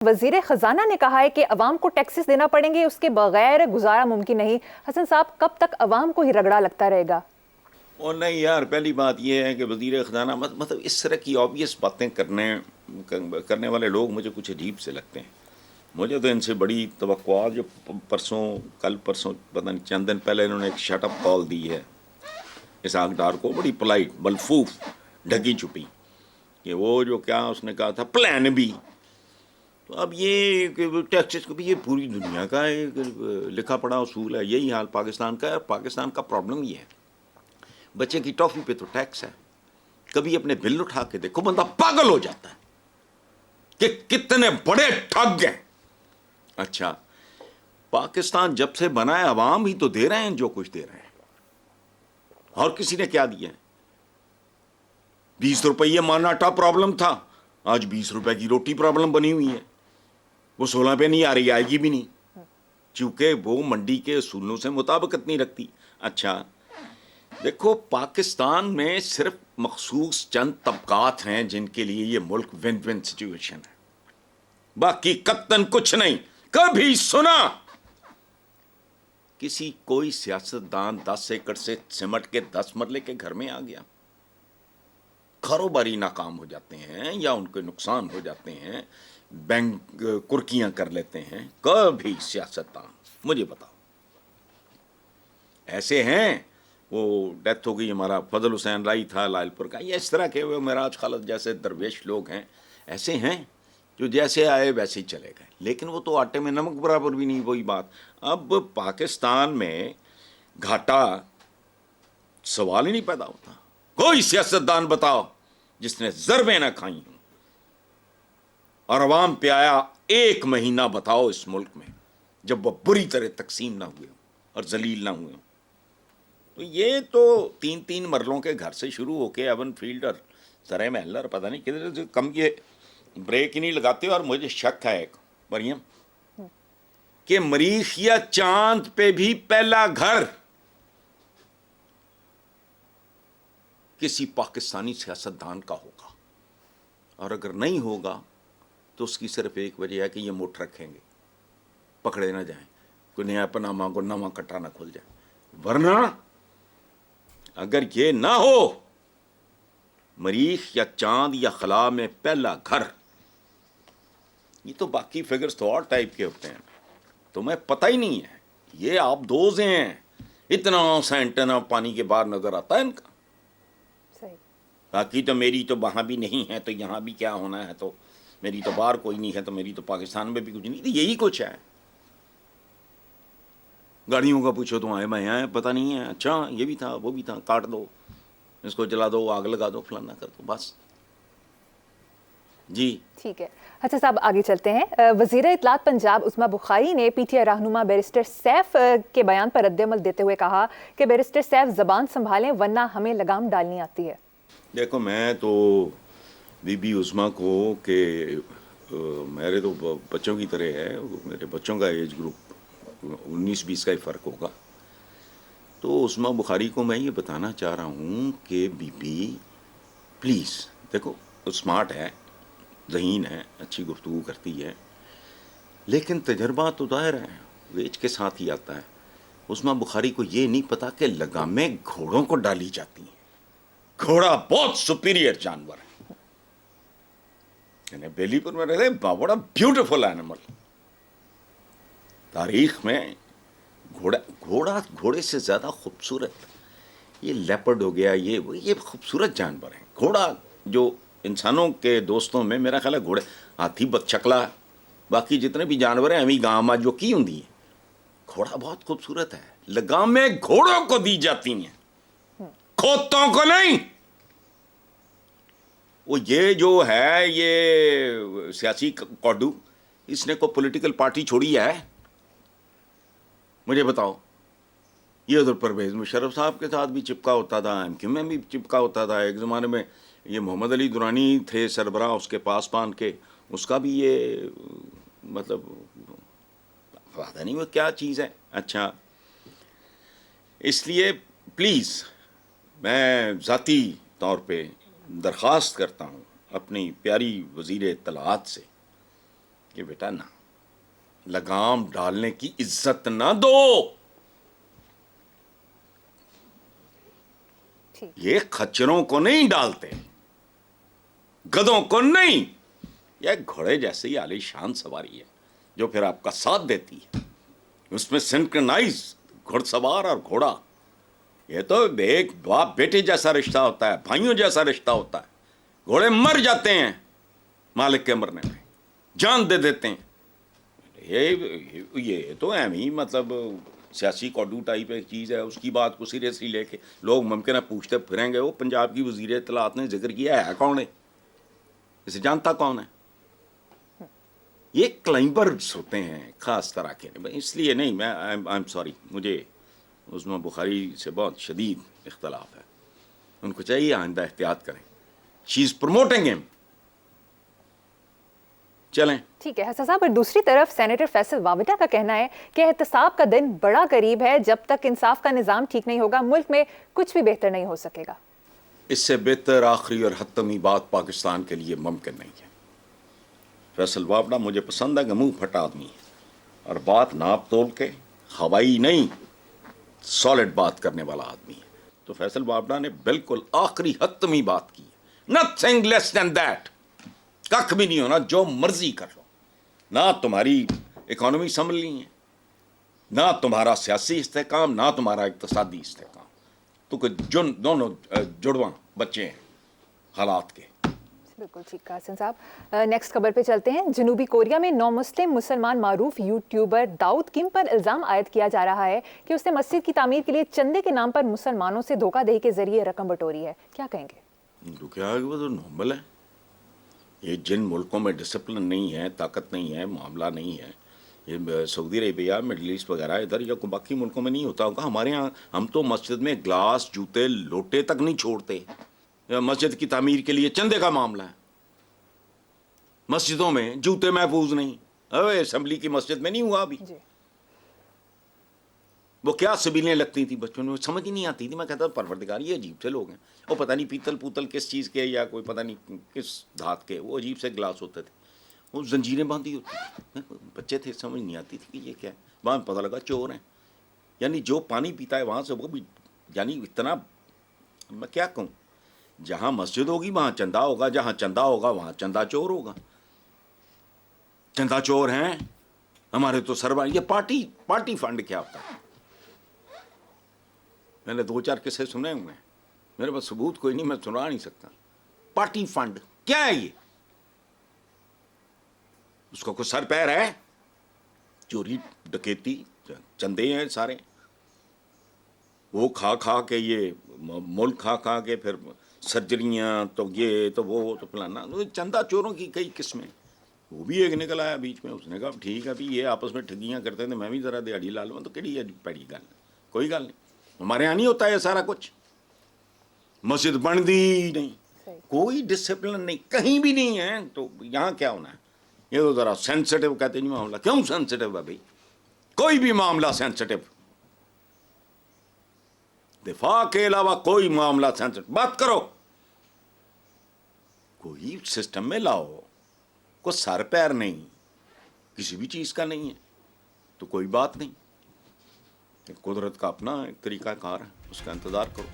وزیر خزانہ نے کہا ہے کہ عوام کو ٹیکسز دینا پڑیں گے، اس کے بغیر گزارا ممکن نہیں۔ حسن صاحب، کب تک عوام کو ہی رگڑا لگتا رہے گا؟ اور نہیں یار، پہلی بات یہ ہے کہ وزیر خزانہ مطلب اس طرح کی آبویس باتیں کرنے والے لوگ مجھے کچھ عجیب سے لگتے ہیں۔ مجھے تو ان سے بڑی توقعات، جو کل پرسوں پتہ نہیں چند دن پہلے انہوں نے ایک شٹ اپ کال دی ہے اسحاق ڈار کو، بڑی پلائٹ ملفوف ڈھکی چھپی، کہ وہ جو کیا اس نے کہا تھا پلان بی۔ تو اب یہ ٹیکسز کو بھی یہ پوری دنیا کا ایک لکھا پڑا اصول ہے، یہی حال پاکستان کا ہے۔ پاکستان کا پرابلم یہ ہے، بچے کی ٹافی پہ تو ٹیکس ہے، کبھی اپنے بل اٹھا کے دیکھو بندہ پاگل ہو جاتا ہے کہ کتنے بڑے ٹھگ ہیں۔ اچھا، پاکستان جب سے بنا ہے عوام ہی تو دے رہے ہیں جو کچھ دے رہے ہیں، اور کسی نے کیا دیا ہے؟ 20 روپیے مانا آٹا پرابلم تھا، آج 20 روپے کی روٹی پرابلم بنی ہوئی ہے۔ وہ 16 پہ نہیں آ رہی، آئے گی بھی نہیں، چونکہ وہ منڈی کے اصولوں سے مطابقت نہیں رکھتی۔ اچھا دیکھو، پاکستان میں صرف مخصوص چند طبقات ہیں جن کے لیے یہ ملک ون ون سچویشن ہے، باقی قطعاً کچھ نہیں۔ کبھی سنا کسی کوئی سیاستدان 10 ایکڑ سے سمٹ کے 10 مرلے کے گھر میں آ گیا؟ کاروباری ناکام ہو جاتے ہیں یا ان کے نقصان ہو جاتے ہیں، بینک کرکیاں کر لیتے ہیں، کبھی سیاستدان مجھے بتاؤ؟ ایسے ہیں، وہ ڈیتھ ہو گئی، ہمارا فضل حسین رائی تھا لائل پور کا، یہ اس طرح کے وہ معراج خالد جیسے درویش لوگ ہیں، ایسے ہیں جو جیسے آئے ویسے ہی چلے گئے، لیکن وہ تو آٹے میں نمک برابر بھی نہیں۔ وہی بات، اب پاکستان میں گھاٹا سوال ہی نہیں پیدا ہوتا۔ کوئی سیاستدان بتاؤ جس نے ضربیں نہ کھائی ہوں، اور عوام پہ آیا ایک مہینہ بتاؤ اس ملک میں جب وہ بری طرح تقسیم نہ ہوئے اور ذلیل نہ ہوئے۔ تو یہ تو 3 مرلوں کے گھر سے شروع ہو کے ایون فیلڈ اور سرے محل اور پتہ نہیں کدھر سے کم، یہ بریک ہی نہیں لگاتے۔ اور مجھے شک ہے ایک مریم کہ مریخ یا چاند پہ بھی پہلا گھر کسی پاکستانی سیاستدان کا ہوگا، اور اگر نہیں ہوگا تو اس کی صرف ایک وجہ ہے کہ یہ مٹھ رکھیں گے، پکڑے نہ جائیں، کوئی نیا پناہ مانگو نواں کٹا نہ کھل جائے۔ ورنہ اگر یہ نہ ہو، مریخ یا چاند یا خلا میں پہلا گھر، یہ تو باقی فگرز تو اور ٹائپ کے ہوتے ہیں، تمہیں پتہ ہی نہیں ہے، یہ آپ دوز ہیں، اتنا سا اینٹنا پانی کے باہر نظر آتا ہے ان کا۔ باقی تو میری تو وہاں بھی نہیں ہے تو یہاں بھی کیا ہونا ہے، تو میری تو باہر کوئی نہیں ہے تو میری تو پاکستان میں بھی کچھ نہیں، تو یہی کچھ ہے۔ گاڑیوں کا پوچھو تو آئے پتہ نہیں ہے، اچھا یہ بھی تھا وہ بھی تھا، کاٹ دو، اس کو جلا دو، آگ لگا دو، فلانا کر دو، بس۔ جی ٹھیک ہے اچھا صاحب، آگے چلتے ہیں۔ وزیر اطلاعات پنجاب عظمیٰ بخاری نے پی ٹی آئی رہنما بیرسٹر سیف کے بیان پر رد عمل دیتے ہوئے کہا کہ بیرسٹر سیف زبان سنبھالیں ورنہ ہمیں لگام ڈالنی آتی ہے۔ دیکھو، میں تو بی بی عظمیٰ کو کہ میرے تو بچوں کی طرح ہے، میرے بچوں کا ایج گروپ 19-20 کا ہی فرق ہوگا، تو عظمیٰ بخاری کو میں یہ بتانا چاہ رہا ہوں کہ بی بی پلیز، دیکھو اسمارٹ ہے، ذہین ہے، اچھی گفتگو کرتی ہے، لیکن تجربہ تو ظاہر ہے ویج کے ساتھ ہی آتا ہے۔ عظمیٰ بخاری کو یہ نہیں پتا کہ لگامیں گھوڑوں کو ڈالی جاتی ہیں، گھوڑا بہت سپیریئر جانور ہے۔ یعنی بیلی پور میں رہتے، بڑا بیوٹیفل اینیمل، تاریخ میں گھوڑے سے زیادہ خوبصورت یہ لیپرڈ ہو گیا، یہ خوبصورت جانور ہیں۔ گھوڑا جو انسانوں کے دوستوں میں میرا خیال ہے گھوڑے، ہاتھی بدشکلا، باقی جتنے بھی جانور ہیں ہمیں گاں جو کی ہوں ہے، گھوڑا بہت خوبصورت ہے۔ لگامیں گھوڑوں کو دی جاتی ہیں، کھوتوں کو نہیں۔ وہ یہ جو ہے یہ سیاسی کوڈو، اس نے کوئی پولیٹیکل پارٹی چھوڑی ہے؟ مجھے بتاؤ۔ یہ ادھر پرویز مشرف صاحب کے ساتھ بھی چپکا ہوتا تھا، ایم کیو میں بھی چپکا ہوتا تھا، ایک زمانے میں یہ محمد علی درانی تھے سربراہ، اس کے پاسبان کے، اس کا بھی یہ مطلب پتہ نہیں وہ کیا چیز ہے۔ اچھا، اس لیے پلیز میں ذاتی طور پہ درخواست کرتا ہوں اپنی پیاری وزیر اطلاعات سے کہ بیٹا نہ لگام ڈالنے کی عزت نہ دو. ٹھیک. یہ خچروں کو نہیں ڈالتے, گدوں کو نہیں. یہ گھوڑے جیسی عالی شان سواری ہے جو پھر آپ کا ساتھ دیتی ہے. اس میں سنکرنائز گھڑ سوار اور گھوڑا, یہ تو ایک باپ بیٹے جیسا رشتہ ہوتا ہے, بھائیوں جیسا رشتہ ہوتا ہے. گھوڑے مر جاتے ہیں مالک کے مرنے میں, جان دے دیتے ہیں. یہ تو اہم ہی مطلب سیاسی کوڈو ٹائپ ایک چیز ہے. اس کی بات کو سیریسلی لے کے لوگ ممکن ہے پوچھتے پھریں گے وہ پنجاب کی وزیر اطلاعات نے ذکر کیا ہے کون ہے, اسے جانتا کون ہے. یہ کلائمبرز ہوتے ہیں خاص طرح کے. اس لیے نہیں, میں آئی ایم سوری, مجھے عظمیٰ بخاری سے بہت شدید اختلاف ہے. ان کو چاہیے آئندہ احتیاط کریں. شی از پروموٹنگ ہم. چلیں ٹھیک ہے حسن صاحب. اور دوسری طرف سینیٹر فیصل واوڈا کا کہنا ہے کہ احتساب کا دن بڑا قریب ہے, جب تک انصاف کا نظام ٹھیک نہیں ہوگا ملک میں کچھ بھی بہتر نہیں ہو سکے گا. اس سے بہتر آخری اور حتمی بات پاکستان کے لیے ممکن نہیں ہے. فیصل واوڈا مجھے پسند ہے کہ منہ پھٹا آدمی ہے اور بات ناپ تول کے ہوائی نہیں سالڈ بات کرنے والا آدمی ہے. تو فیصل واوڈا نے بالکل آخری حتمی بات کی ہے. Nothing less then that. کخ بھی نہیں ہونا, جو مرضی کر لو. نہ تمہاری اکانومی سنبھلنی ہے, نہ تمہارا سیاسی استحکام, نہ تمہارا اقتصادی استحکام. تو کہ دونوں جڑواں بچے ہیں حالات کے. بالکل ٹھیک کہا حسن صاحب. نیکسٹ خبر پہ چلتے ہیں. جنوبی کوریا میں نو مسلم مسلمان معروف یوٹیوبر داؤد کم پر الزام عائد کیا جا رہا ہے کہ اس نے مسجد کی تعمیر کے لیے چندے کے نام پر مسلمانوں سے دھوکہ دہی کے ذریعے رقم بٹوری ہے. کیا کہیں گے؟ تو کیا ہے, وہ تو نارمل ہے. یہ جن ملکوں میں ڈسپلن نہیں ہے, طاقت نہیں ہے, معاملہ نہیں ہے, یہ سعودی عربیہ, مڈل ایسٹ وغیرہ ادھر یا باقی ملکوں میں نہیں ہوتا ہوگا. ہمارے ہاں ہم تو مسجد میں گلاس, جوتے, لوٹے تک نہیں چھوڑتے. مسجد کی تعمیر کے لیے چندے کا معاملہ ہے. مسجدوں میں جوتے محفوظ نہیں. اسمبلی کی مسجد میں نہیں ہوا ابھی. جی. وہ کیا سبیلیں لگتی تھیں بچوں نے, سمجھ ہی نہیں آتی تھی. میں کہتا ہوں پروردگار یہ عجیب سے لوگ ہیں. وہ پتہ نہیں پیتل پوتل کس چیز کے یا کوئی پتہ نہیں کس دھات کے, وہ عجیب سے گلاس ہوتے تھے, وہ زنجیریں باندھی ہوتی تھیں. بچے تھے, سمجھ نہیں آتی تھی کہ یہ کیا ہے. وہاں پتہ لگا چور ہیں. یعنی جو پانی پیتا ہے وہاں سے وہ بھی, یعنی اتنا, میں کیا کہوں, جہاں مسجد ہوگی وہاں چندہ ہوگا, جہاں چندہ ہوگا وہاں چندہ چور ہوگا. چندہ چور ہیں ہمارے تو سربراہ. یہ پارٹی فنڈ کیا ہوتا ہے؟ میں نے 2-4 قصے سنے ہوئے ہیں, میرے پاس ثبوت کوئی نہیں, میں سنا نہیں سکتا. پارٹی فنڈ کیا ہے یہ؟ اس کو کوئی سر پیر ہے؟ چوری ڈکیتی چندے ہیں سارے. وہ کھا کے, یہ ملک کھا کے پھر سرجریاں, تو یہ تو وہ تو فلانا. چندہ چوروں کی کئی قسمیں. وہ بھی ایک نکل آیا بیچ میں, اس نے کہا ٹھیک ہے ابھی یہ آپس میں ٹھگیاں کرتے تھے, میں بھی ذرا دیہڑی لا لوں. تو کہڑی ہے پیڑی گل, کوئی گل نہیں. ہمارے یہاں نہیں ہوتا ہے سارا کچھ. مسجد بن دی نہیں, کوئی ڈسپلن نہیں, کہیں بھی نہیں ہے. تو یہاں کیا ہونا ہے؟ یہ تو ذرا سینسٹیو کہتے نہیں معاملہ. کیوں سینسٹیو ہے بھائی؟ کوئی بھی معاملہ سینسٹیو, دفاع کے علاوہ کوئی معاملہ سینسٹیو. بات کرو, کوئی سسٹم میں لاؤ. کوئی سر پیر نہیں, کسی بھی چیز کا نہیں ہے تو کوئی بات نہیں. قدرت کا اپنا ایک طریقہ کار ہے, اس کا انتظار کرو.